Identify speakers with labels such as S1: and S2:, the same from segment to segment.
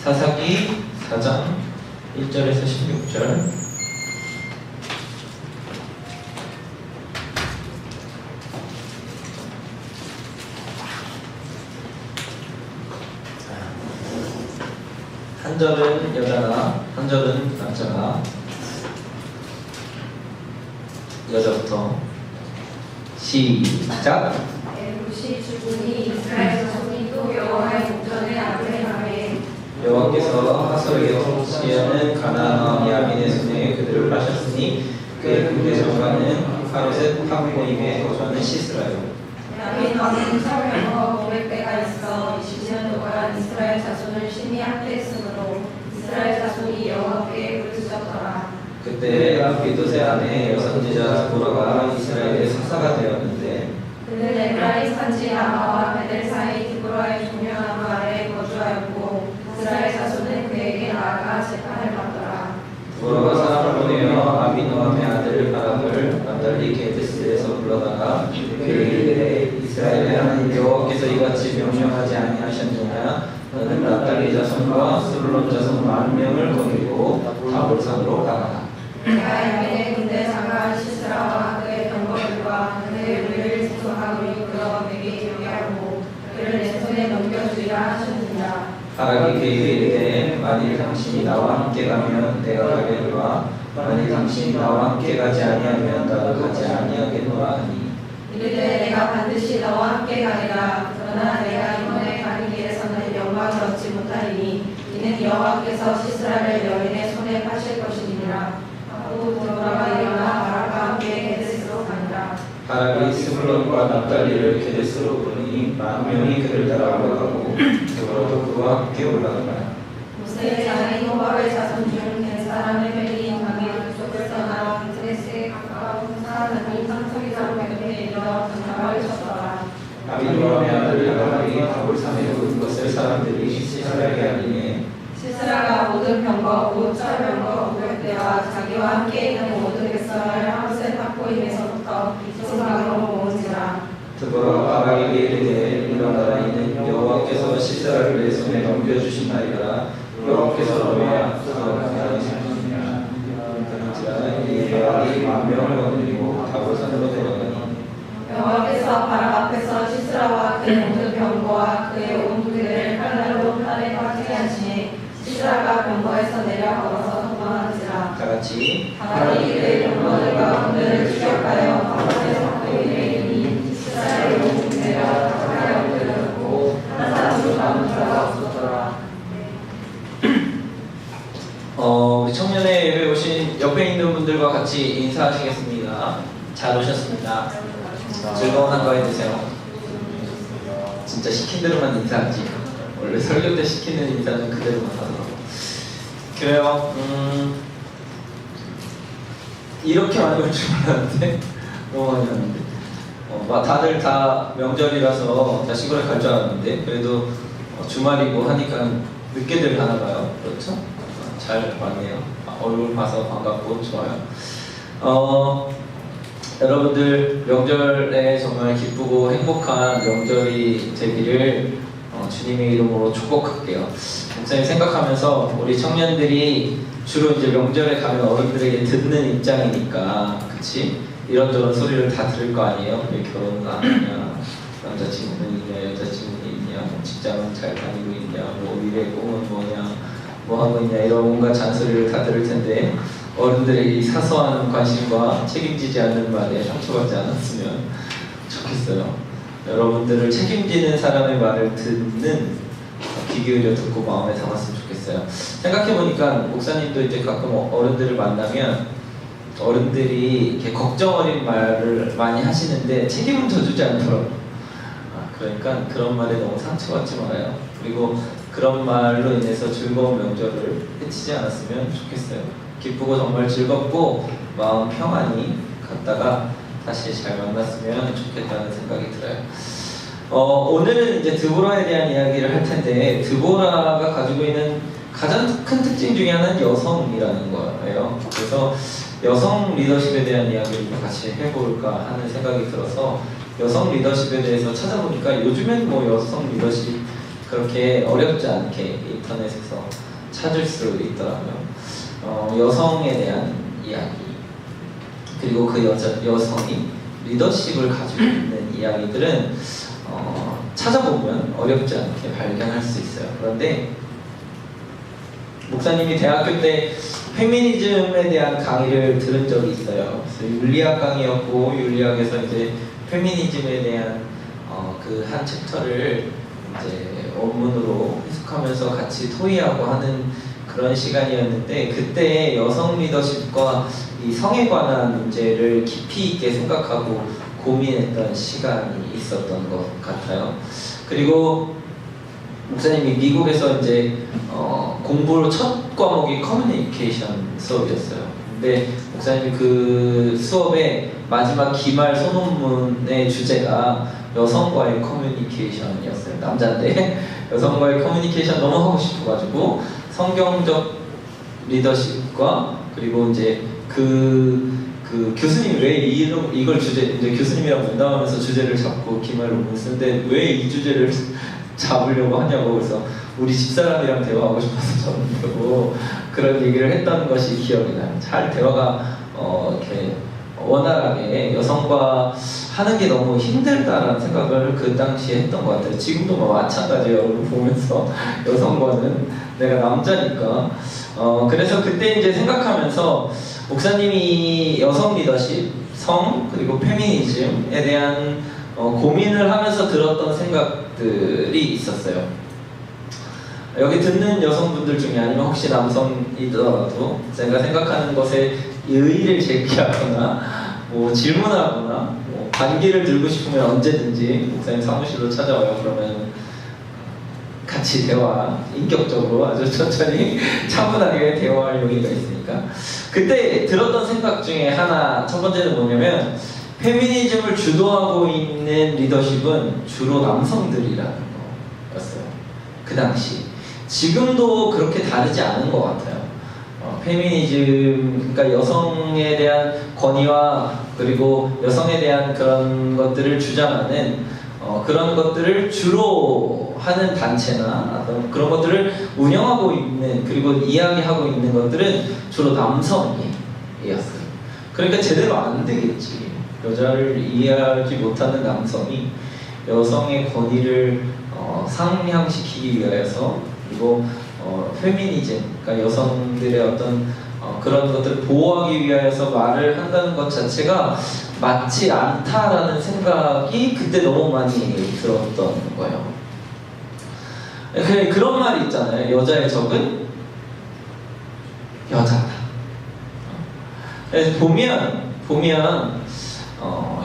S1: 사사기 4장 1절에서 16절. 한 절은 여자가, 한 절은 남자가. 여자부터 시작.
S2: 에루시 주군이 이스라엘 자손이 또 여호와의 목전에 악을 행하매
S1: 여호와께서 하솔에게 통치하는 가나안 야민의 손에 그들을 파셨으니 그의 군대 장관은 파로셋 하고임에 거주하는 시스라요.
S2: 야민 왕은 사울과 500배가 있어 20년 동안 이스라엘 자손을 심히 학대했으므로 이스라엘 자손이 여호와께 부르짖었더라.
S1: 그때 아비도세 아내 여선지자 드보라가 이스라엘의 사사가 되었는데
S2: 그는 에브라임 산지 라마와 베델 사이 드보라의 종려나무 아래에 거주하였고 이스라엘 자손은 그에게 나아가 재판을 받더라.
S1: 드보라가 사람을 보내어 아비노함의 아들 바락을 남달리 게데스에서 불러다가 그에게 이르되 이스라엘의 하나님 여호와께서 이같이 명령하지 아니하셨느냐 너는 남달리 자손과 스불론 자손 10,000명을 거느리고 다볼산으로 가라.
S2: 내가 야민의 군대 장관 시스라와 그의 병거들과 그의 무리를 지속하고 이끌어 내게 이르게 하고 그를 내 손에 넘겨주리라 하셨느니라.
S1: 바락이 그에게 이르되 만일 당신이 나와 함께 가면 내가 가겠노라 만일 당신이 나와 함께 가지 아니하면 나도 가지 아니하겠노라 하니
S2: 이르되 내가 반드시 너와 함께 가리라. 그러나 내가 이번에 가는 길에서는 영광을 얻지 못하리니 이는 여호와께서 시스라를 여인의 손에 파실 것이니라. 하고 드보라가 일어나 바락과 함께 게데스로 가니라.
S1: 바락이 스불론과 납달리를 게데스로 부르니 10,000명이 그를 따라 올라가고 드보라도 그와 함께 올라가라.
S2: 모세의 자손 호박의 자손 중 겐사람의 벨린 강의 족속을 떠나 드레스에 가까운 사람이 상속이자로 곁에 이르러 장막을 쳤더라.
S1: 아비노함의 아들 바락이 다볼산에 오른 것을 사람들이 시스라에게 알리니
S2: 시스라가 모든 병거 곧 철병거 500대와 자기와 함께 있는 모든 백성을 하루셋 학고임에서부터 이송강으로 모은지라.
S1: 드보라가 바락에게 이르되 일어나라 이는 여호와께서 시스라를 내 손에 넘겨주신나이다. 여호와께서 너의 앞서서 가라하시느니라. 그런지라 바락이 10,000명을 거느리고 다볼산으로 들어가니
S2: 여호와께서 바락 앞에서 시스라와 그의 모든 병거와 그의 온 군대를 칼날로 팔에 빠지게 하시니 시스라가 병거에서 내려 걸어서 도망하는지라.
S1: 다같이
S2: 바락이 그의 병거들과 군대를 추격하여 바락에서 그에게 이르니 시스라의 온 군대가 가까이 엎드렸고 한 사람도 남은 자가 없었더라.
S1: 우리 청년회 예배 오신 옆에 있는 분들과 같이 인사하시겠습니다. 잘 오셨습니다. 즐거운 한가위 되세요. 진짜 시킨 대로만 인사하지. 원래 설교 때 시키는 인사는 그대로만 하더라고. 그래요. 이렇게 많이 올 줄 몰랐는데 너무 많이 왔는데. 다들 다 명절이라서 다 시골에 갈 줄 알았는데 그래도 주말이고 하니까 늦게들 가나 봐요. 그렇죠? 잘 왔네요. 얼굴 봐서 반갑고 좋아요. 여러분들 명절에 정말 기쁘고 행복한 명절이 되기를 주님의 이름으로 축복할게요. 목사님 생각하면서 우리 청년들이 주로 이제 명절에 가면 어른들에게 듣는 입장이니까, 그치? 이런저런 소리를 다 들을 거 아니에요? 왜 결혼은 안 하냐? 남자친구는 있냐? 여자친구는 있냐? 뭐 직장은 잘 다니고 있냐? 뭐 미래의 꿈은 뭐냐? 뭐 하고 있냐? 이런 온갖 잔소리를 다 들을 텐데 어른들의 이 사소한 관심과 책임지지 않는 말에 상처받지 않았으면 좋겠어요. 여러분들을 책임지는 사람의 말을 듣는 귀 기울여 듣고 마음에 담았으면 좋겠어요. 생각해보니까 목사님도 이제 가끔 어른들을 만나면 어른들이 이렇게 걱정 어린 말을 많이 하시는데 책임은 져주지 않더라고요. 그러니까 그런 말에 너무 상처받지 말아요. 그리고 그런 말로 인해서 즐거운 명절을 해치지 않았으면 좋겠어요. 기쁘고 정말 즐겁고 마음 평안히 갔다가 다시 잘 만났으면 좋겠다는 생각이 들어요. 오늘은 이제 드보라에 대한 이야기를 할 텐데 드보라가 가지고 있는 가장 큰 특징 중에 하나는 여성이라는 거예요. 그래서 여성 리더십에 대한 이야기를 같이 해볼까 하는 생각이 들어서 여성 리더십에 대해서 찾아보니까 요즘엔 뭐 여성 리더십 그렇게 어렵지 않게 인터넷에서 찾을 수 있더라고요. 여성에 대한 이야기, 그리고 그 여성이 리더십을 가지고 있는 이야기들은 찾아보면 어렵지 않게 발견할 수 있어요. 그런데 목사님이 대학교 때 페미니즘에 대한 강의를 들은 적이 있어요. 그래서 윤리학 강의였고, 윤리학에서 이제 페미니즘에 대한 그 한 챕터를 이제 원문으로 해석하면서 같이 토의하고 하는 그런 시간이었는데, 그때 여성 리더십과 이 성에 관한 문제를 깊이 있게 생각하고 고민했던 시간이 있었던 것 같아요. 그리고 목사님이 미국에서 이제 공부로 첫 과목이 커뮤니케이션 수업이었어요. 근데 목사님이 그 수업의 마지막 기말 소논문의 주제가 여성과의 커뮤니케이션이었어요. 남자인데 여성과의 커뮤니케이션 너무 하고 싶어가지고 성경적 리더십과, 그리고 이제 그 교수님이 왜 이걸 이제 교수님이랑 면담하면서 주제를 잡고 기말 논문 쓰는데 왜 이 주제를 잡으려고 하냐고, 그래서 우리 집사람이랑 대화하고 싶어서 잡으려고 그런 얘기를 했던 것이 기억이 나요. 잘 대화가 이렇게 원활하게 여성과 하는 게 너무 힘들다라는 생각을 그 당시에 했던 것 같아요. 지금도 마찬가지예요. 얼굴 보면서 여성과는 내가 남자니까. 그래서 그때 이제 생각하면서 목사님이 여성 리더십, 성, 그리고 페미니즘에 대한 고민을 하면서 들었던 생각들이 있었어요. 여기 듣는 여성분들 중에, 아니면 혹시 남성이더라도 제가 생각하는 것에 의의를 제기하거나 뭐 질문하거나 뭐 반기를 들고 싶으면 언제든지 목사님 사무실로 찾아와요. 그러면 같이 대화, 인격적으로 아주 천천히 차분하게 대화할 용의가 있으니까. 그때 들었던 생각 중에 하나, 첫 번째는 뭐냐면, 페미니즘을 주도하고 있는 리더십은 주로 남성들이라는 거였어요. 그 당시. 지금도 그렇게 다르지 않은 것 같아요. 페미니즘, 그러니까 여성에 대한 권위와 그리고 여성에 대한 그런 것들을 주장하는 그런 것들을 주로 하는 단체나 어떤 그런 것들을 운영하고 있는, 그리고 이야기하고 있는 것들은 주로 남성이었어요. 그러니까 제대로 안 되겠지. 여자를 이해하지 못하는 남성이 여성의 권위를 상향시키기 위해서, 그리고 페미니즘, 그러니까 여성들의 어떤 그런 것들을 보호하기 위해서 말을 한다는 것 자체가 맞지 않다라는 생각이 그때 너무 많이 들었던 거예요. 그런 말이 있잖아요. 여자의 적은 여자다. 그래서 보면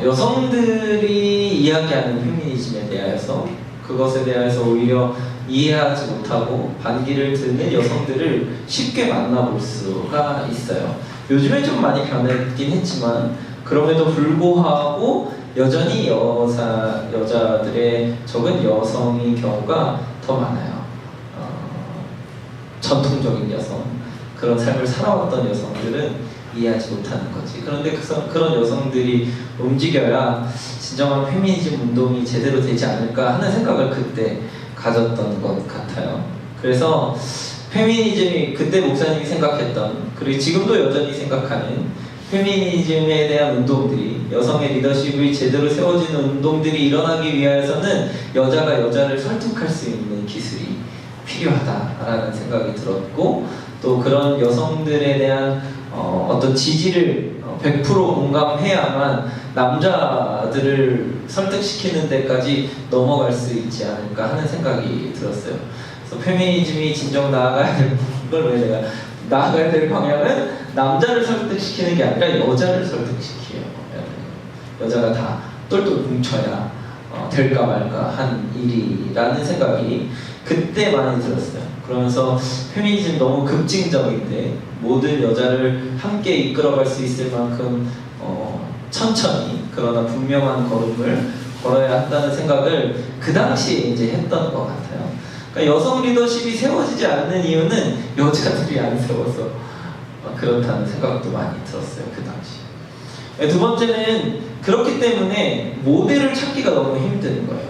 S1: 여성들이 이야기하는 페미니즘에 대해서, 그것에 대해서 오히려 이해하지 못하고 반기를 드는 여성들을 쉽게 만나볼 수가 있어요. 요즘에 좀 많이 변했긴 했지만, 그럼에도 불구하고 여전히 여자들의 적은 여성인 경우가 더 많아요. 전통적인 여성, 그런 삶을 살아왔던 여성들은 이해하지 못하는 거지. 그런데 그런 여성들이 움직여야 진정한 페미니즘 운동이 제대로 되지 않을까 하는 생각을 그때 가졌던 것 같아요. 그래서 페미니즘이 그때 목사님이 생각했던, 그리고 지금도 여전히 생각하는 페미니즘에 대한 운동들이, 여성의 리더십이 제대로 세워지는 운동들이 일어나기 위해서는 여자가 여자를 설득할 수 있는 기술이 필요하다라는 생각이 들었고, 또 그런 여성들에 대한 어떤 지지를 100% 공감해야만 남자들을 설득시키는 데까지 넘어갈 수 있지 않을까 하는 생각이 들었어요. 그래서 페미니즘이 진정 나아가야 될 방향은 남자를 설득시키는 게 아니라 여자를 설득시켜요. 여자가 다 똘똘 뭉쳐야 될까 말까 한 일이라는 생각이 그때 많이 들었어요. 그러면서 페미니즘 너무 급진적인데 모든 여자를 함께 이끌어갈 수 있을 만큼 천천히 그러나 분명한 걸음을 걸어야 한다는 생각을 그 당시에 이제 했던 것 같아요. 그러니까 여성 리더십이 세워지지 않는 이유는 여자들이 안 세워서 그렇다는 생각도 많이 들었어요, 그 당시. 두 번째는 그렇기 때문에 모델을 찾기가 너무 힘든 거예요.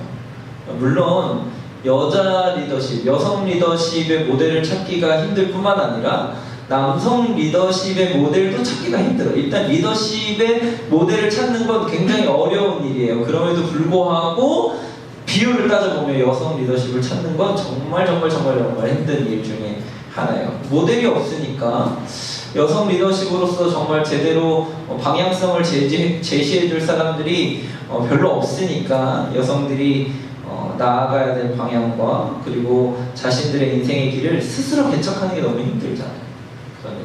S1: 물론 여자 리더십, 여성 리더십의 모델을 찾기가 힘들 뿐만 아니라 남성 리더십의 모델도 찾기가 힘들어요. 일단 리더십의 모델을 찾는 건 굉장히 어려운 일이에요. 그럼에도 불구하고 비율을 따져보면 여성 리더십을 찾는 건 정말 힘든 일 중에 하나예요. 모델이 없으니까 여성 리더십으로서 정말 제대로 방향성을 제시해줄 사람들이 별로 없으니까 여성들이 나아가야 될 방향과 그리고 자신들의 인생의 길을 스스로 개척하는 게 너무 힘들잖아요. 그런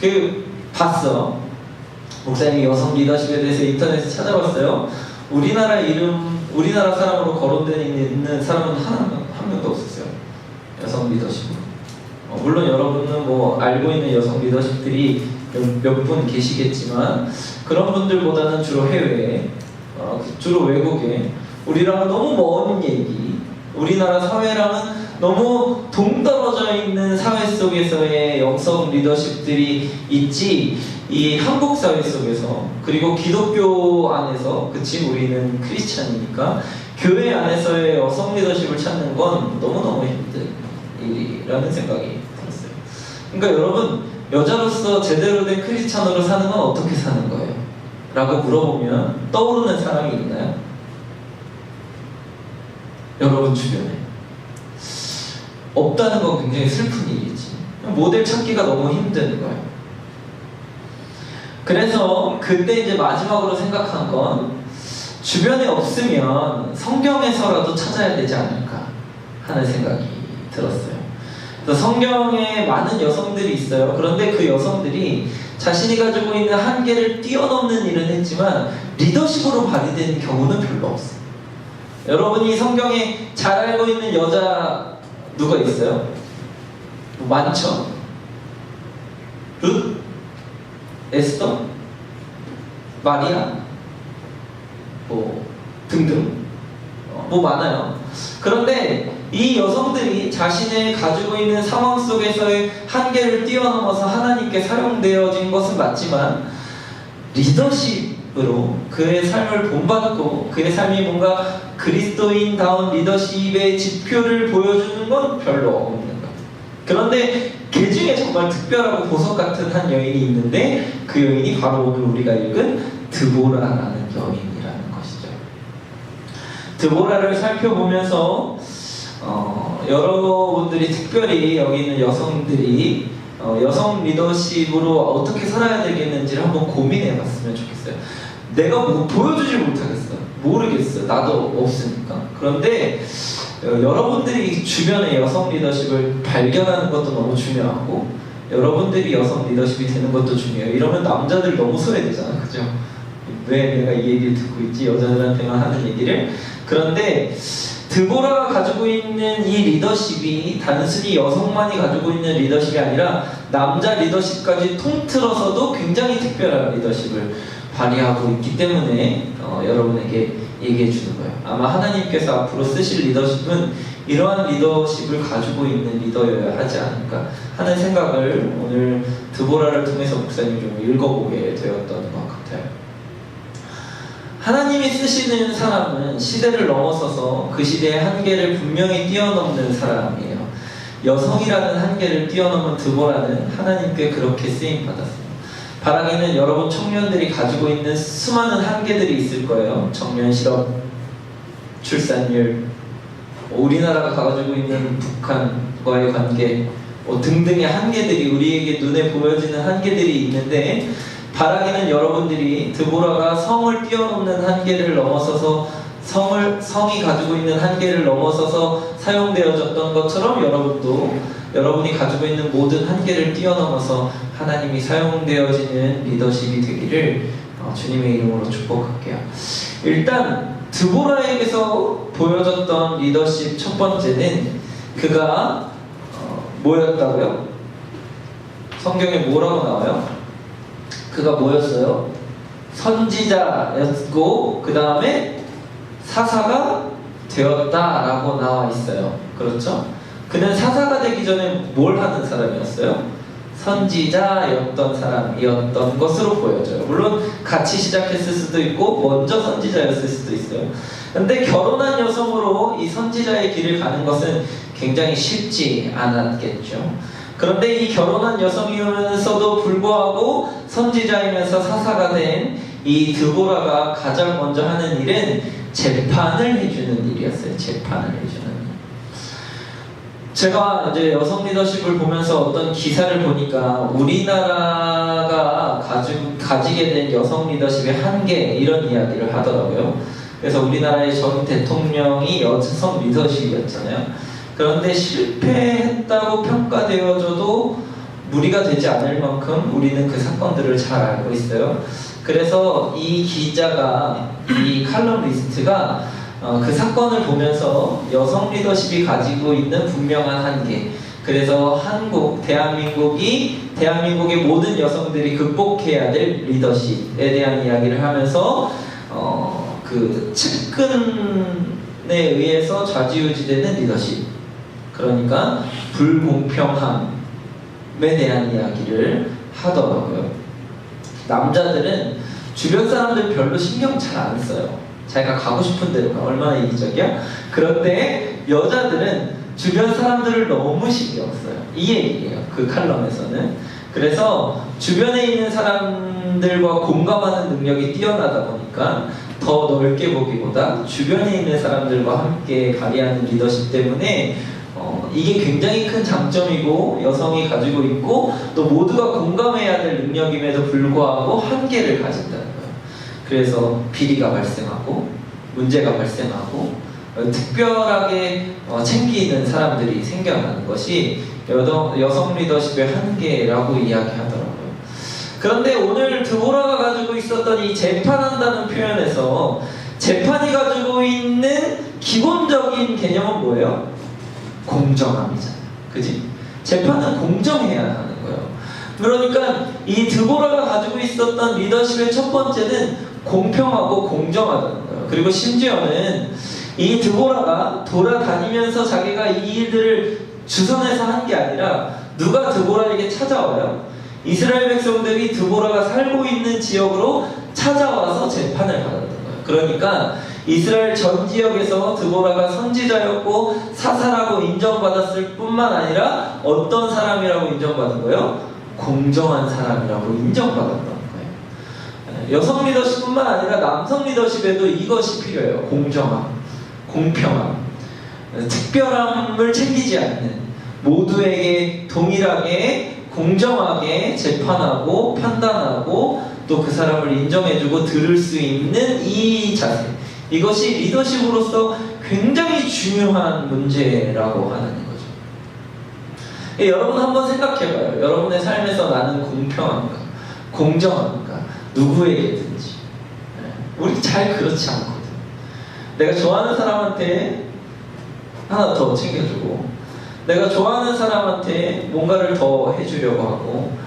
S1: 일들이. 봤어. 목사님이 여성 리더십에 대해서 인터넷에 찾아봤어요. 우리나라 사람으로 거론되어 있는 사람은 한 명도 없었어요. 여성 리더십으로. 물론 여러분은 뭐 알고 있는 여성 리더십들이 몇 분 계시겠지만 그런 분들보다는 주로 해외에, 주로 외국에 우리랑은 너무 먼 얘기, 우리나라 사회랑은 너무 동떨어져 있는 사회 속에서의 여성 리더십들이 있지, 이 한국 사회 속에서, 그리고 기독교 안에서, 그치, 우리는 크리스찬이니까 교회 안에서의 여성 리더십을 찾는 건 너무너무 힘든 일이라는 생각이 들었어요. 그러니까 여러분, 여자로서 제대로 된 크리스찬으로 사는 건 어떻게 사는 거예요? 라고 물어보면 떠오르는 사람이 있나요? 여러분 주변에 없다는 건 굉장히 슬픈 일이지. 모델 찾기가 너무 힘든 거예요. 그래서 그때 이제 마지막으로 생각한 건 주변에 없으면 성경에서라도 찾아야 되지 않을까 하는 생각이 들었어요. 그래서 성경에 많은 여성들이 있어요. 그런데 그 여성들이 자신이 가지고 있는 한계를 뛰어넘는 일은 했지만 리더십으로 발휘되는 경우는 별로 없어요. 여러분이 성경에 잘 알고 있는 여자 누가 있어요? 많죠? 룻? 에스더? 마리아? 뭐 등등 뭐 많아요. 그런데 이 여성들이 자신의 가지고 있는 상황 속에서의 한계를 뛰어넘어서 하나님께 사용되어진 것은 맞지만 리더십으로 그의 삶을 본받고 그의 삶이 뭔가 그리스도인다운 리더십의 지표를 보여주는 건 별로 없는 거예요. 그런데 그 중에 정말 특별하고 보석 같은 한 여인이 있는데 그 여인이 바로 오늘 우리가 읽은 드보라라는 여인이라는 것이죠. 드보라를 살펴보면서 여러분들이 특별히 여기 있는 여성들이 여성 리더십으로 어떻게 살아야 되겠는지를 한번 고민해 봤으면 좋겠어요. 내가 뭐 보여주질 못하겠어. 모르겠어. 나도 없으니까. 그런데 여러분들이 주변에 여성 리더십을 발견하는 것도 너무 중요하고 여러분들이 여성 리더십이 되는 것도 중요해요. 이러면 남자들 너무 소외되잖아. 그죠? 왜 내가 이 얘기를 듣고 있지? 여자들한테만 하는 얘기를. 그런데 드보라가 가지고 있는 이 리더십이 단순히 여성만이 가지고 있는 리더십이 아니라 남자 리더십까지 통틀어서도 굉장히 특별한 리더십을 발휘하고 있기 때문에 여러분에게 얘기해 주는 거예요. 아마 하나님께서 앞으로 쓰실 리더십은 이러한 리더십을 가지고 있는 리더여야 하지 않을까 하는 생각을 오늘 드보라를 통해서 목사님이 좀 읽어보게 되었던 것 같아요. 하나님이 쓰시는 사람은 시대를 넘어서서 그 시대의 한계를 분명히 뛰어넘는 사람이에요. 여성이라는 한계를 뛰어넘은 드보라는 하나님께 그렇게 쓰임받았어요. 바라기는 여러분 청년들이 가지고 있는 수많은 한계들이 있을 거예요. 청년 실업, 출산율, 우리나라가 가지고 있는 북한과의 관계 등등의 한계들이 우리에게 눈에 보여지는 한계들이 있는데 바라기는 여러분들이 드보라가 성을 뛰어넘는 한계를 넘어서서 성이 가지고 있는 한계를 넘어서서 사용되어졌던 것처럼 여러분도 여러분이 가지고 있는 모든 한계를 뛰어넘어서 하나님이 사용되어지는 리더십이 되기를 주님의 이름으로 축복할게요. 일단 드보라에게서 보여졌던 리더십 첫 번째는 그가 뭐였다고요? 성경에 뭐라고 나와요? 그가 뭐였어요? 선지자였고 그 다음에 사사가 되었다라고 나와 있어요. 그렇죠? 그는 사사가 되기 전에 뭘 하는 사람이었어요? 선지자였던 사람이었던 것으로 보여져요. 물론 같이 시작했을 수도 있고 먼저 선지자였을 수도 있어요. 근데 결혼한 여성으로 이 선지자의 길을 가는 것은 굉장히 쉽지 않았겠죠. 그런데 이 결혼한 여성이면서도 불구하고 선지자이면서 사사가 된 이 드보라가 가장 먼저 하는 일은 재판을 해주는 일이었어요. 재판을 해주는 일. 제가 이제 여성 리더십을 보면서 어떤 기사를 보니까 우리나라가 가지게 된 여성 리더십의 한계 이런 이야기를 하더라고요. 그래서 우리나라의 전 대통령이 여성 리더십이었잖아요. 그런데 실패했다고 평가되어져도 무리가 되지 않을 만큼 우리는 그 사건들을 잘 알고 있어요. 그래서 이 기자가, 이 칼럼니스트가 그 사건을 보면서 여성 리더십이 가지고 있는 분명한 한계, 그래서 대한민국의 모든 여성들이 극복해야 될 리더십에 대한 이야기를 하면서 그 측근에 의해서 좌지우지되는 리더십, 그러니까 불공평함에 대한 이야기를 하더라고요. 남자들은 주변 사람들 별로 신경 잘 안 써요. 자기가 가고 싶은 대로 가. 얼마나 이기적이야? 그런데 여자들은 주변 사람들을 너무 신경 써요. 이 얘기예요. 그 칼럼에서는. 그래서 주변에 있는 사람들과 공감하는 능력이 뛰어나다 보니까 더 넓게 보기보다 주변에 있는 사람들과 함께 발휘하는 리더십 때문에 이게 굉장히 큰 장점이고 여성이 가지고 있고 또 모두가 공감해야 될 능력임에도 불구하고 한계를 가진다는 거예요. 그래서 비리가 발생하고 문제가 발생하고 특별하게 챙기는 사람들이 생겨나는 것이 여성 리더십의 한계라고 이야기하더라고요. 그런데 오늘 드보라가 가지고 있었던 이 재판한다는 표현에서 재판이 가지고 있는 기본적인 개념은 뭐예요? 공정함이잖아요. 그지? 재판은 공정해야 하는 거예요. 그러니까 이 드보라가 가지고 있었던 리더십의 첫 번째는 공평하고 공정하다는 거예요. 그리고 심지어는 이 드보라가 돌아다니면서 자기가 이 일들을 주선해서 한 게 아니라 누가 드보라에게 찾아와요? 이스라엘 백성들이 드보라가 살고 있는 지역으로 찾아와서 재판을 받았던 거예요. 그러니까 이스라엘 전 지역에서 드보라가 선지자였고 사사라고 인정받았을 뿐만 아니라 어떤 사람이라고 인정받은 거예요? 공정한 사람이라고 인정받았던 거예요. 여성 리더십뿐만 아니라 남성 리더십에도 이것이 필요해요. 공정함, 공평함, 특별함을 챙기지 않는, 모두에게 동일하게 공정하게 재판하고 판단하고 또 그 사람을 인정해주고 들을 수 있는 이 자세, 이것이 리더십으로서 굉장히 중요한 문제라고 하는 거죠. 여러분 한번 생각해봐요. 여러분의 삶에서 나는 공평한가? 공정한가? 누구에게든지. 우리 잘 그렇지 않거든. 내가 좋아하는 사람한테 하나 더 챙겨주고, 내가 좋아하는 사람한테 뭔가를 더 해주려고 하고,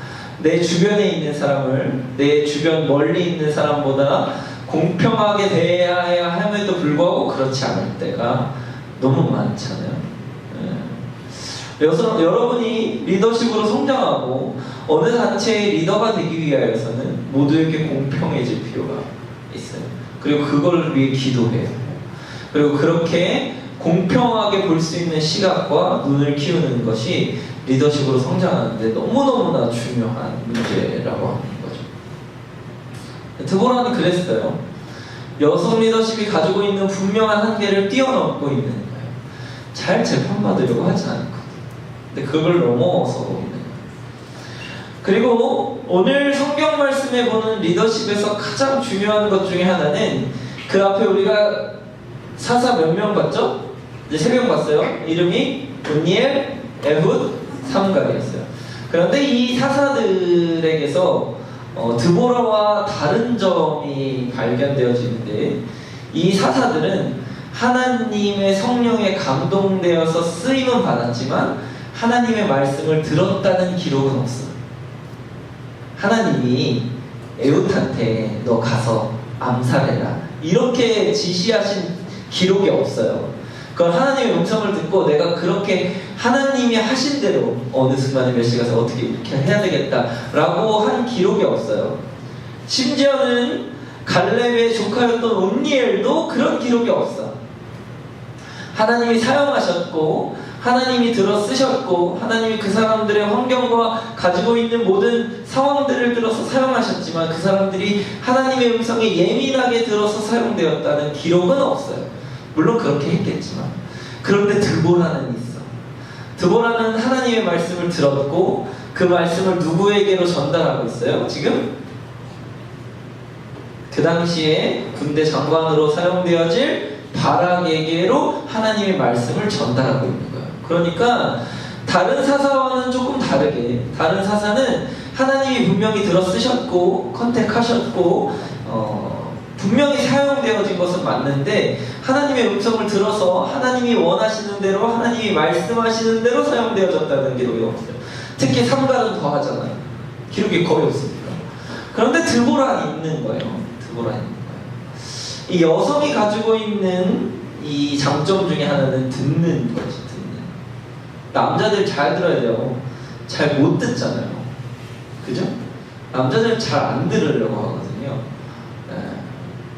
S1: 내 주변에 있는 사람을 내 주변 멀리 있는 사람보다 공평하게 대해야 함에도 불구하고 그렇지 않을 때가 너무 많잖아요. 여러분이 리더십으로 성장하고 어느 단체의 리더가 되기 위하여서는 모두에게 공평해질 필요가 있어요. 그리고 그걸 위해 기도해요. 그리고 그렇게 공평하게 볼 수 있는 시각과 눈을 키우는 것이 리더십으로 성장하는데 너무너무나 중요한 문제라고 하는 거죠. 드보라는 그랬어요. 여성 리더십이 가지고 있는 분명한 한계를 뛰어넘고 있는 거예요. 잘 재판받으려고 하지 않거든요. 근데 그걸 넘어서 있는 거예요. 그리고 오늘 성경 말씀에 보는 리더십에서 가장 중요한 것 중에 하나는 그 앞에 우리가 사사 몇 명 봤죠? 이제 3명 봤어요. 이름이 온니엘, 에훗, 삼갈이었어요. 그런데 이 사사들에게서 드보라와 다른 점이 발견되어지는데, 이 사사들은 하나님의 성령에 감동되어서 쓰임은 받았지만 하나님의 말씀을 들었다는 기록은 없어요. 하나님이 에훗한테 너 가서 암살해라 이렇게 지시하신 기록이 없어요. 그건 하나님의 음성을 듣고 내가 그렇게 하나님이 하신 대로 어느 순간에 몇 시 가서 어떻게 이렇게 해야 되겠다라고 한 기록이 없어요. 심지어는 갈렙의 조카였던 온니엘도 그런 기록이 없어. 하나님이 사용하셨고 하나님이 들어 쓰셨고 하나님이 그 사람들의 환경과 가지고 있는 모든 상황들을 들어서 사용하셨지만 그 사람들이 하나님의 음성에 예민하게 들어서 사용되었다는 기록은 없어요. 물론 그렇게 했겠지만. 그런데 드보라는 있어. 드보라는 하나님의 말씀을 들었고 그 말씀을 누구에게로 전달하고 있어요? 지금 그 당시에 군대 장관으로 사용되어질 바락에게로 하나님의 말씀을 전달하고 있는 거예요. 그러니까 다른 사사와는 조금 다르게, 다른 사사는 하나님이 분명히 들어 쓰셨고 컨택하셨고 분명히 사용되어진 것은 맞는데 하나님의 음성을 들어서 하나님이 원하시는 대로 하나님이 말씀하시는 대로 사용되어졌다는 기록이 없어요. 특히 삼갈은 더 하잖아요. 기록이 거의 없으니까. 그런데 드보라는 있는 거예요. 드보라는 있는 거예요. 이 여성이 가지고 있는 이 장점 중에 하나는 듣는 거지. 듣는. 남자들 잘 들어야 돼요. 잘 못 듣잖아요. 그죠? 남자들은 잘 안 들으려고 하거든요.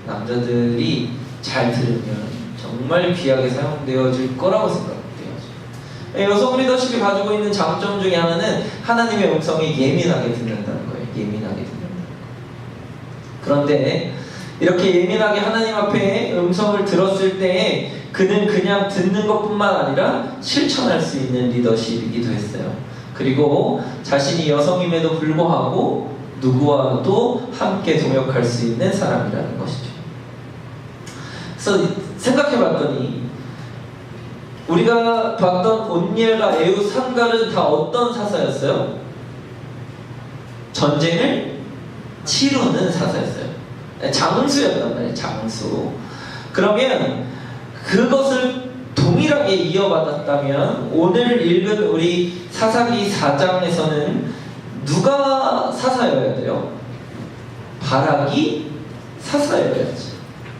S1: 남자들이 잘 들으면 정말 귀하게 사용되어질 거라고 생각돼요. 여성 리더십이 가지고 있는 장점 중에 하나는 하나님의 음성에 예민하게 듣는다는 거예요. 예민하게 듣는다는 거예요. 그런데 이렇게 예민하게 하나님 앞에 음성을 들었을 때 그는 그냥 듣는 것뿐만 아니라 실천할 수 있는 리더십이기도 했어요. 그리고 자신이 여성임에도 불구하고 누구와도 함께 동역할 수 있는 사람이라는 것이죠. 그래서 생각해봤더니 우리가 봤던 온니엘과 에웃, 삼갈은 다 어떤 사사였어요? 전쟁을 치르는 사사였어요. 장수였단 말이에요. 장수. 그러면 그것을 동일하게 이어받았다면 오늘 읽은 우리 사사기 4장에서는 누가 사사여야 돼요? 바락이 사사여야지.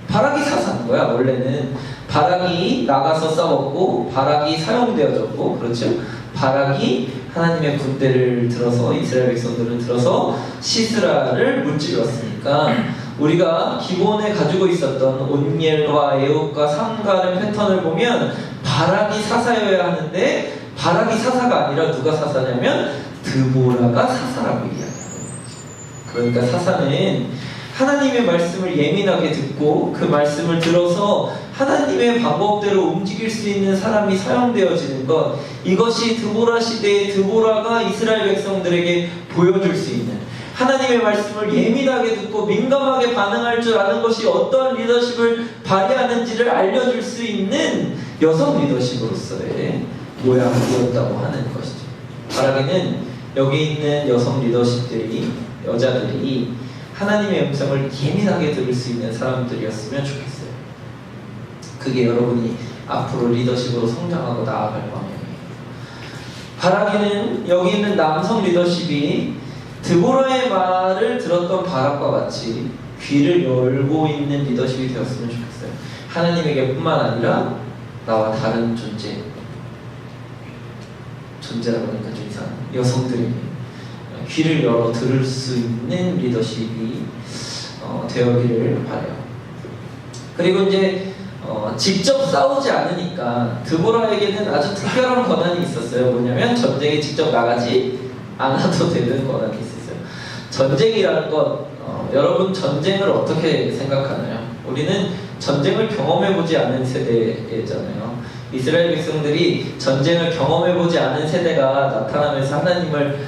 S1: 바락이 사사인 거야. 원래는 바락이 나가서 싸웠고 바락이 사용되어졌고, 그렇죠? 바락이 하나님의 군대를 들어서, 이스라엘 백성들을 들어서 시스라를 무찌르었으니까 우리가 기본에 가지고 있었던 온니엘과 에웃과 삼갈의 패턴을 보면 바락이 사사여야 하는데 바락이 사사가 아니라 누가 사사냐면 드보라가 사사라고 이야기하는 거예요. 그러니까 사사는 하나님의 말씀을 예민하게 듣고 그 말씀을 들어서 하나님의 방법대로 움직일 수 있는 사람이 사용되어지는 것, 이것이 드보라 시대의 드보라가 이스라엘 백성들에게 보여줄 수 있는, 하나님의 말씀을 예민하게 듣고 민감하게 반응할 줄 아는 것이 어떤 리더십을 발휘하는지를 알려줄 수 있는 여성 리더십으로서의 모양이었다고 하는 것이죠. 바라기는 여기 있는 여성 리더십들이, 여자들이 하나님의 음성을 예민하게 들을 수 있는 사람들이었으면 좋겠어요. 그게 여러분이 앞으로 리더십으로 성장하고 나아갈 방향이에요. 바라기는 여기 있는 남성 리더십이 드보라의 말을 들었던 바락과 같이 귀를 열고 있는 리더십이 되었으면 좋겠어요. 하나님에게 뿐만 아니라 나와 다른 존재라고 하니까 좀 이상한 여성들에게 귀를 열어 들을 수 있는 리더십이 되어기를 바라요. 그리고 이제 직접 싸우지 않으니까 드보라에게는 아주 특별한 권한이 있었어요. 뭐냐면 전쟁에 직접 나가지 않아도 되는 권한이 있었어요. 전쟁이라는 것, 여러분 전쟁을 어떻게 생각하나요? 우리는 전쟁을 경험해보지 않은 세대잖아요. 이스라엘 백성들이 전쟁을 경험해보지 않은 세대가 나타나면서 하나님을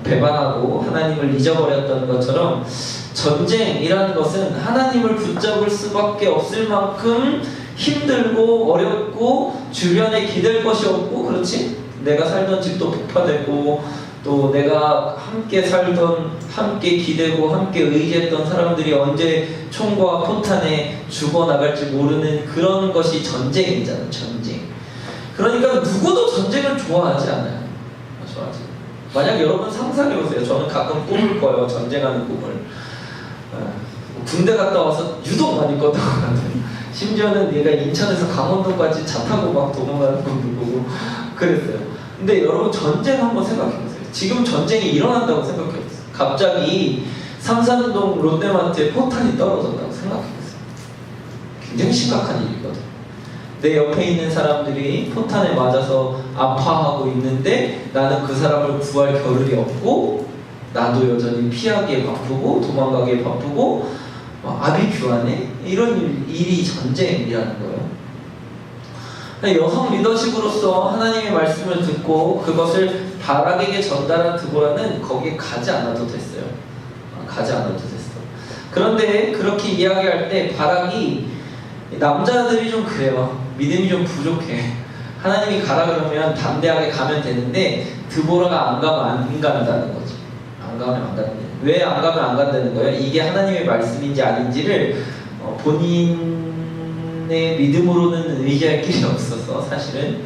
S1: 배반하고 하나님을 잊어버렸던 것처럼 전쟁이라는 것은 하나님을 붙잡을 수밖에 없을 만큼 힘들고 어렵고 주변에 기댈 것이 없고, 그렇지? 내가 살던 집도 폭파되고 또 내가 함께 살던, 함께 기대고 함께 의지했던 사람들이 언제 총과 포탄에 죽어나갈지 모르는 그런 것이 전쟁이잖아요. 전쟁. 그러니까 누구도 전쟁을 좋아하지 않아요. 좋아하지. 만약 여러분 상상해보세요. 저는 가끔 꿈을 꿔요. 전쟁하는 꿈을. 군대 갔다 와서 유독 많이 꿨던 것 같아요. 심지어는 얘가 인천에서 강원도까지 차 타고 막 도망가는 꿈도 보고 그랬어요. 근데 여러분 전쟁 한번 생각해보세요. 지금 전쟁이 일어난다고 생각해보세요. 갑자기 삼산동 롯데마트에 포탄이 떨어졌다고 생각해보세요. 굉장히 심각한 일이거든. 내 옆에 있는 사람들이 포탄에 맞아서 아파하고 있는데 나는 그 사람을 구할 겨를이 없고 나도 여전히 피하기에 바쁘고 도망가기에 바쁘고 아비규환에 이런 일이 전쟁이라는 거예요. 여성 리더십으로서 하나님의 말씀을 듣고 그것을 바락에게 전달한 드보라는 거기에 가지 않아도 됐어요. 가지 않아도 됐어. 그런데 그렇게 이야기할 때 바락이 남자들이 좀 그래요. 믿음이 좀 부족해. 하나님이 가라 그러면 담대하게 가면 되는데 드보라가 안 가면 안 간다는 거지. 안 가면 안 간다. 왜 안 가면 안 간다는 거예요? 이게 하나님의 말씀인지 아닌지를 본인의 믿음으로는 의지할 길이 없어서 사실은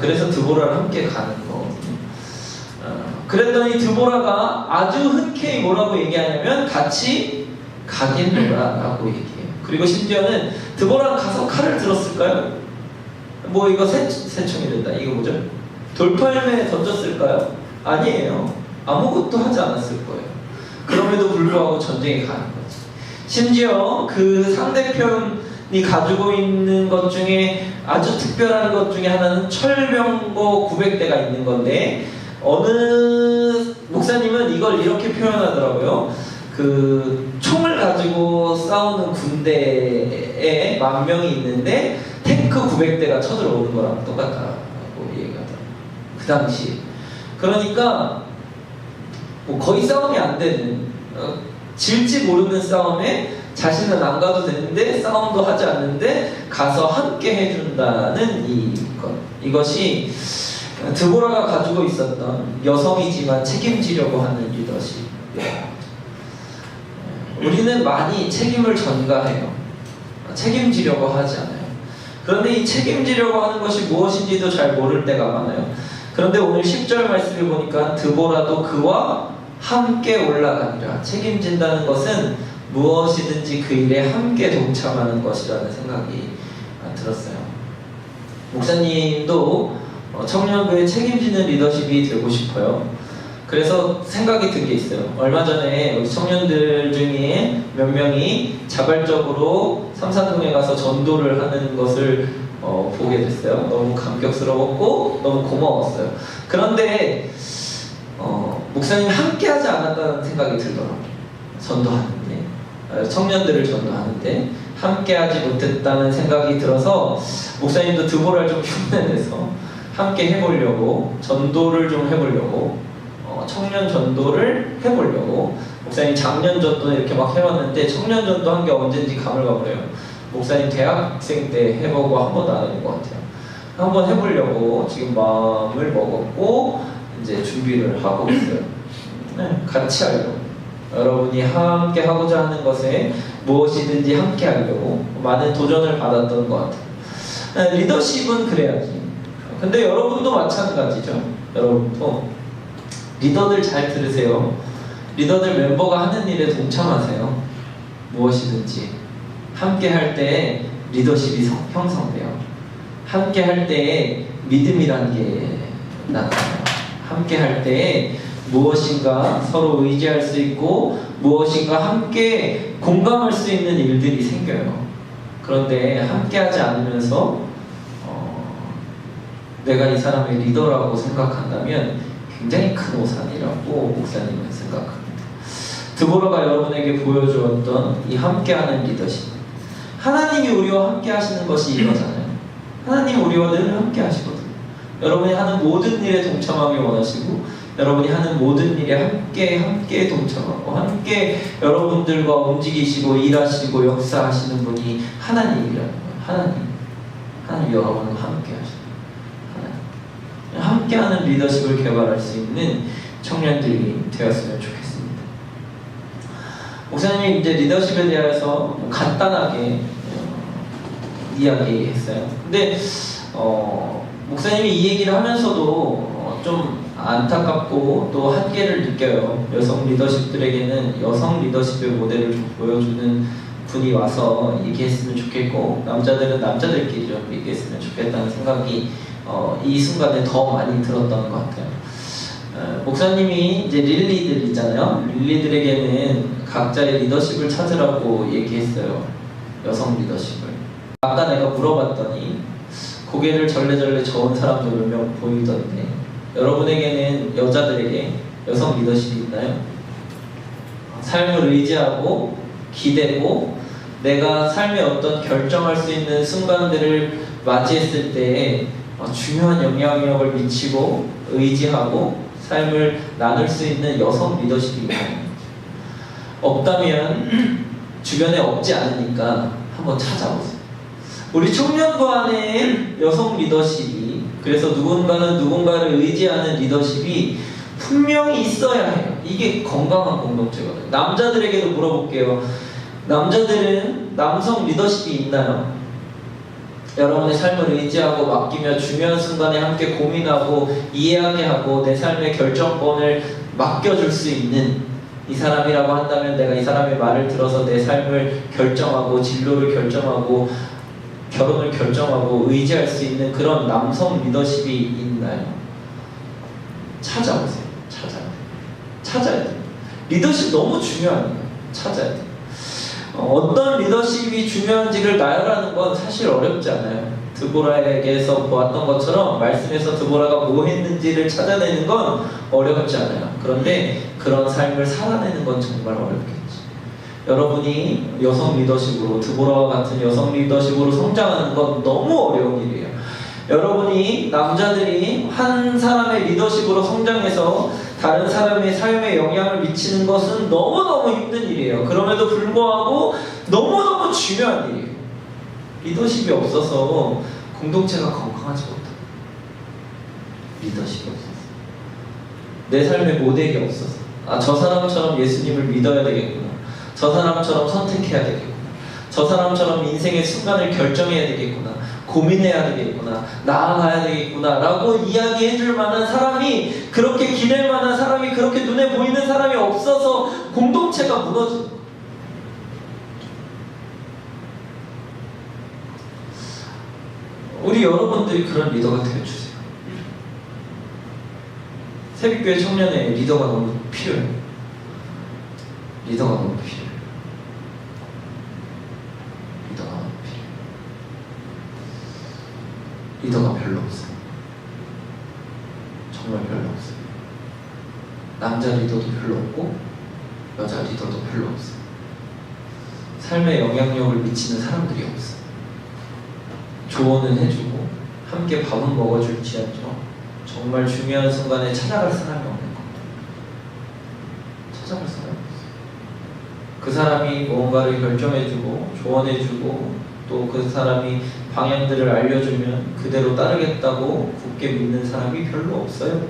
S1: 그래서 드보라를 함께 가는 거거든요. 그랬더니 드보라가 아주 흔쾌히 뭐라고 얘기하냐면 같이 가겠노라라고 얘기해요. 그리고 심지어는 드보라는 가서 칼을 들었을까요? 뭐 이거 새총이 된다. 이거 뭐죠? 돌팔매에 던졌을까요? 아니에요. 아무것도 하지 않았을 거예요. 그럼에도 불구하고 전쟁에 가는 거지. 심지어 그 상대편이 가지고 있는 것 중에 아주 특별한 것 중에 하나는 철병거 900대가 있는 건데 어느 목사님은 이걸 이렇게 표현하더라고요. 그 총을 가지고 싸우는 군대에 10,000명이 있는데 탱크 900대가 쳐들어오는 거랑 똑같다고 얘기하더라고요. 그 당시. 그러니까 뭐 거의 싸움이 안 되는 질지 모르는 싸움에 자신은 안 가도 되는데 싸움도 하지 않는데 가서 함께 해준다는 이것이 드보라가 가지고 있었던 여성이지만 책임지려고 하는 리더십. 우리는 많이 책임을 전가해요. 책임지려고 하지 않아요. 그런데 이 책임지려고 하는 것이 무엇인지도 잘 모를 때가 많아요. 그런데 오늘 10절 말씀을 보니까 드보라도 그와 함께 올라가니라. 책임진다는 것은 무엇이든지 그 일에 함께 동참하는 것이라는 생각이 들었어요. 목사님도 청년부에 책임지는 리더십이 되고 싶어요. 그래서 생각이 든 게 있어요. 얼마 전에 우리 청년들 중에 몇 명이 자발적으로 삼산동에 가서 전도를 하는 것을 보게 됐어요. 너무 감격스러웠고 너무 고마웠어요. 그런데 목사님이 함께 하지 않았다는 생각이 들더라고요. 전도하는데 청년들을 전도하는데 함께 하지 못했다는 생각이 들어서 목사님도 드보라를 좀 흉내내서 함께 해보려고 전도를 좀 해보려고 청년 전도를 해보려고 목사님 작년 전도 이렇게 막 해왔는데 청년 전도 한 게 언젠지 가물가물해요. 목사님 대학생 때 해보고 한 번도 안 해본 것 같아요. 한번 해보려고 지금 마음을 먹었고 이제 준비를 하고 있어요. 네, 같이 하려고. 여러분이 함께 하고자 하는 것에 무엇이든지 함께 하려고 많은 도전을 받았던 것 같아요. 네, 리더십은 그래야지. 근데 여러분도 마찬가지죠. 여러분도 리더들 잘 들으세요. 리더들 멤버가 하는 일에 동참하세요. 무엇이든지 함께 할 때 리더십이 형성돼요. 함께 할 때 믿음이라는 게 나타나요. 함께 할 때 무엇인가 서로 의지할 수 있고 무엇인가 함께 공감할 수 있는 일들이 생겨요. 그런데 함께 하지 않으면서 내가 이 사람의 리더라고 생각한다면 굉장히 큰 오산이라고 목사님은 생각합니다. 드보라가 여러분에게 보여주었던 이 함께하는 리더십. 하나님이 우리와 함께 하시는 것이 이거잖아요. 하나님 우리와 늘 함께 하시거든요. 여러분이 하는 모든 일에 동참하기 원하시고 여러분이 하는 모든 일에 함께 동참하고 함께 여러분들과 움직이시고 일하시고 역사하시는 분이 하나님이라는 거예요. 하나님 여러분과 함께 하시는 함께하는 리더십을 개발할 수 있는 청년들이 되었으면 좋겠습니다. 목사님이 이제 리더십에 대해서 간단하게 이야기했어요. 근데 목사님이 이 얘기를 하면서도 좀 안타깝고 또 한계를 느껴요. 여성 리더십들에게는 여성 리더십의 모델을 좀 보여주는 분이 와서 얘기했으면 좋겠고 남자들은 남자들끼리 좀 얘기했으면 좋겠다는 생각이 이 순간에 더 많이 들었던 것 같아요. 목사님이 이제 릴리들 있잖아요. 릴리들에게는 각자의 리더십을 찾으라고 얘기했어요. 여성 리더십을. 아까 내가 물어봤더니 고개를 절레절레 저은 사람도 몇 명 보이던데, 여러분에게는 여자들에게 여성 리더십이 있나요? 삶을 의지하고 기대고 내가 삶에 어떤 결정할 수 있는 순간들을 맞이했을 때 중요한 영향력을 미치고 의지하고 삶을 나눌 수 있는 여성 리더십이 있나요? 없다면 주변에 없지 않으니까 한번 찾아보세요. 우리 청년부 안에 여성 리더십이, 그래서 누군가는 누군가를 의지하는 리더십이 분명히 있어야 해요. 이게 건강한 공동체거든요. 남자들에게도 물어볼게요. 남자들은 남성 리더십이 있나요? 여러분의 삶을 의지하고 맡기며 중요한 순간에 함께 고민하고 이해하게 하고 내 삶의 결정권을 맡겨줄 수 있는 이 사람이라고 한다면 내가 이 사람의 말을 들어서 내 삶을 결정하고 진로를 결정하고 결혼을 결정하고 의지할 수 있는 그런 남성 리더십이 있나요? 찾아보세요. 찾아야 돼요. 리더십 너무 중요합니다. 찾아야 돼요. 어떤 리더십이 중요한지를 나열하는 건 사실 어렵지 않아요. 드보라에게서 보았던 것처럼 말씀에서 드보라가 뭐 했는지를 찾아내는 건 어렵지 않아요. 그런데 그런 삶을 살아내는 건 정말 어렵겠지. 여러분이 여성 리더십으로, 드보라와 같은 여성 리더십으로 성장하는 건 너무 어려운 일이에요. 여러분이, 남자들이 한 사람의 리더십으로 성장해서 다른 사람의 삶에 영향을 미치는 것은 너무너무 힘든 일이에요. 그럼에도 불구하고 너무너무 중요한 일이에요. 리더십이 없어서 공동체가 건강하지 못해요. 리더십이 없어서. 내 삶의 모델이 없어서. 저 사람처럼 예수님을 믿어야 되겠구나. 저 사람처럼 선택해야 되겠구나. 저 사람처럼 인생의 순간을 결정해야 되겠구나. 고민해야 되겠구나. 나아가야 되겠구나. 라고 이야기해줄 만한 사람이, 그렇게 기댈 만한 사람이, 그렇게 눈에 보이는 사람이 없어서 공동체가 무너져. 우리 여러분들이 그런 리더가 되어주세요. 새벽교회 청년의 리더가 너무 필요해요. 리더가 너무 필요해요. 리더가 별로 없어요. 정말 별로 없어요. 남자 리더도 별로 없고 여자 리더도 별로 없어요. 삶에 영향력을 미치는 사람들이 없어요. 조언은 해주고 함께 밥은 먹어줄지언정 정말 중요한 순간에 찾아갈 사람이 없는 겁니다. 찾아갈 사람이 없어요. 그 사람이 뭔가를 결정해주고 조언해주고 또 그 사람이 방향들을 알려주면 그대로 따르겠다고 굳게 믿는 사람이 별로 없어요.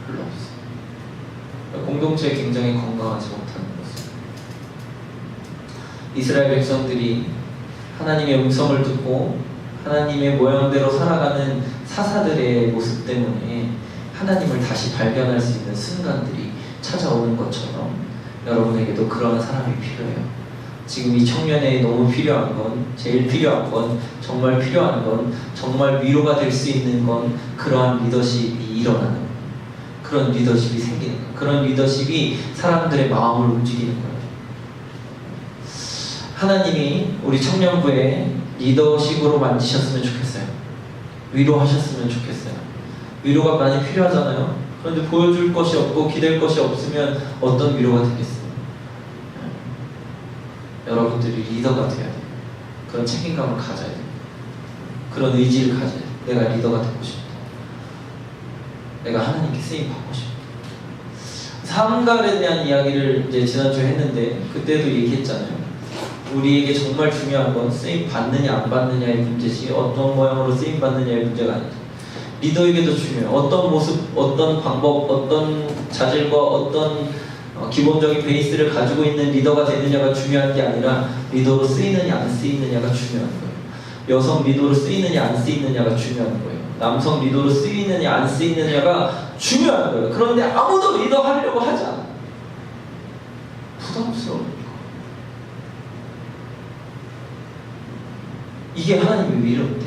S1: 별로 없어요. 공동체에 굉장히 건강하지 못하는 것입니다. 이스라엘 백성들이 하나님의 음성을 듣고 하나님의 모양대로 살아가는 사사들의 모습 때문에 하나님을 다시 발견할 수 있는 순간들이 찾아오는 것처럼 여러분에게도 그런 사람이 필요해요. 지금 이 청년에 너무 필요한 건, 제일 필요한 건, 정말 필요한 건, 정말 위로가 될 수 있는 건 그러한 리더십이 일어나는 거예요. 그런 리더십이 생기는 거예요. 그런 리더십이 사람들의 마음을 움직이는 거예요. 하나님이 우리 청년부에 리더십으로 만드셨으면 좋겠어요. 위로하셨으면 좋겠어요. 위로가 많이 필요하잖아요. 그런데 보여줄 것이 없고 기댈 것이 없으면 어떤 위로가 되겠어요? 여러분들이 리더가 돼야 돼요. 그런 책임감을 가져야 돼요. 그런 의지를 가져야 돼요. 내가 리더가 되고 싶다. 내가 하나님께 쓰임 받고 싶다. 삼갈에 대한 이야기를 이제 지난주에 했는데 그때도 얘기했잖아요. 우리에게 정말 중요한 건 쓰임 받느냐 안 받느냐의 문제지 어떤 모양으로 쓰임 받느냐의 문제가 아니다. 리더에게도 중요해요. 어떤 모습, 어떤 방법, 어떤 자질과 어떤 기본적인 베이스를 가지고 있는 리더가 되느냐가 중요한 게 아니라 리더로 쓰이느냐 안 쓰이느냐가 중요한 거예요. 여성 리더로 쓰이느냐 안 쓰이느냐가 중요한 거예요. 남성 리더로 쓰이느냐 안 쓰이느냐가 중요한 거예요. 그런데 아무도 리더 하려고 하지 않아요. 부담스러우니까. 이게 하나님의 위로인데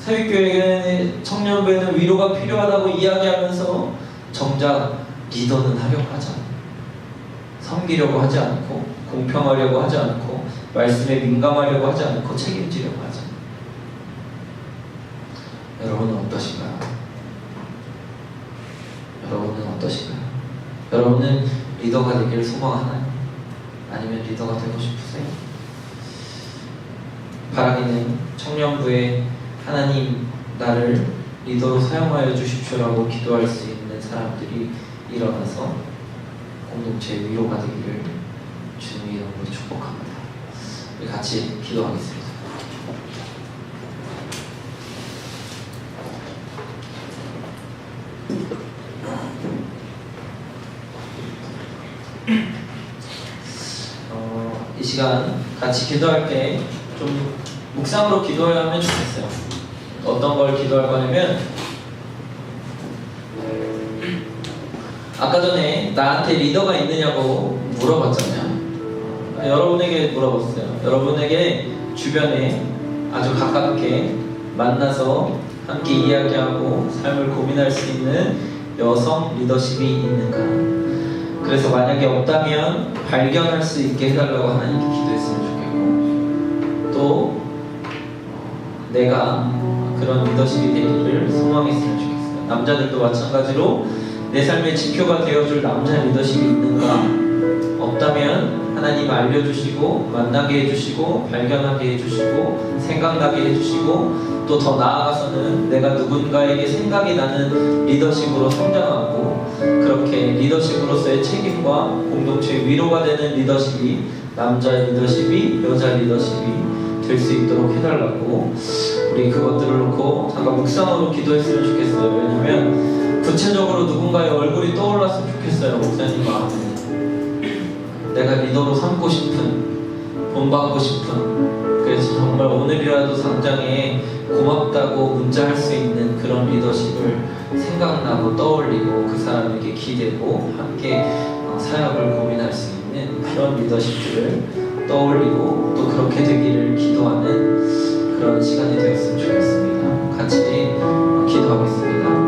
S1: 사립교회 청년부에는 위로가 필요하다고 이야기하면서 정작 리더는 하려고 하지 않아요. 섬기려고 하지 않고 공평하려고 하지 않고 말씀에 민감하려고 하지 않고 책임지려고 하지 않아요. 여러분은 어떠신가요? 여러분은 어떠신가요? 여러분은 리더가 되기를 소망하나요? 아니면 리더가 되고 싶으세요? 바라기는 청년부에 하나님 나를 리더로 사용하여 주십시오라고 기도할 수 있는 사람들이 일어나서 공동체의 위로가 되기를 주님의 이름으로 축복합니다. 우리 같이 기도하겠습니다. 이 시간 같이 기도할 때 좀 묵상으로 기도하면 좋겠어요. 어떤 걸 기도할 거냐면, 아까 전에 나한테 리더가 있느냐고 물어봤잖아요. 여러분에게 물어봤어요. 여러분에게 주변에 아주 가깝게 만나서 함께 이야기하고 삶을 고민할 수 있는 여성 리더십이 있는가? 그래서 만약에 없다면 발견할 수 있게 해달라고 하나님께 기도했으면 좋겠고, 또 내가 그런 리더십이 되기를 소망했으면 좋겠어요. 남자들도 마찬가지로 내 삶의 지표가 되어줄 남자 리더십이 있는가? 없다면 하나님 알려주시고 만나게 해주시고 발견하게 해주시고 생각나게 해주시고 또 더 나아가서는 내가 누군가에게 생각이 나는 리더십으로 성장하고 그렇게 리더십으로서의 책임과 공동체의 위로가 되는 리더십이 남자 리더십이 여자 리더십이 될 수 있도록 해달라고 우리 그것들을 놓고 잠깐 묵상으로 기도했으면 좋겠어요. 왜냐면 구체적으로 누군가의 얼굴이 떠올랐으면 좋겠어요. 목사님 마음에 내가 리더로 삼고 싶은, 본받고 싶은, 그래서 정말 오늘이라도 당장에 고맙다고 문자할 수 있는 그런 리더십을 생각나고 떠올리고 그 사람에게 기대고 함께 사역을 고민할 수 있는 그런 리더십들을 떠올리고 또 그렇게 되기를 기도하는 그런 시간이 되었으면 좋겠습니다. 같이 기도하겠습니다.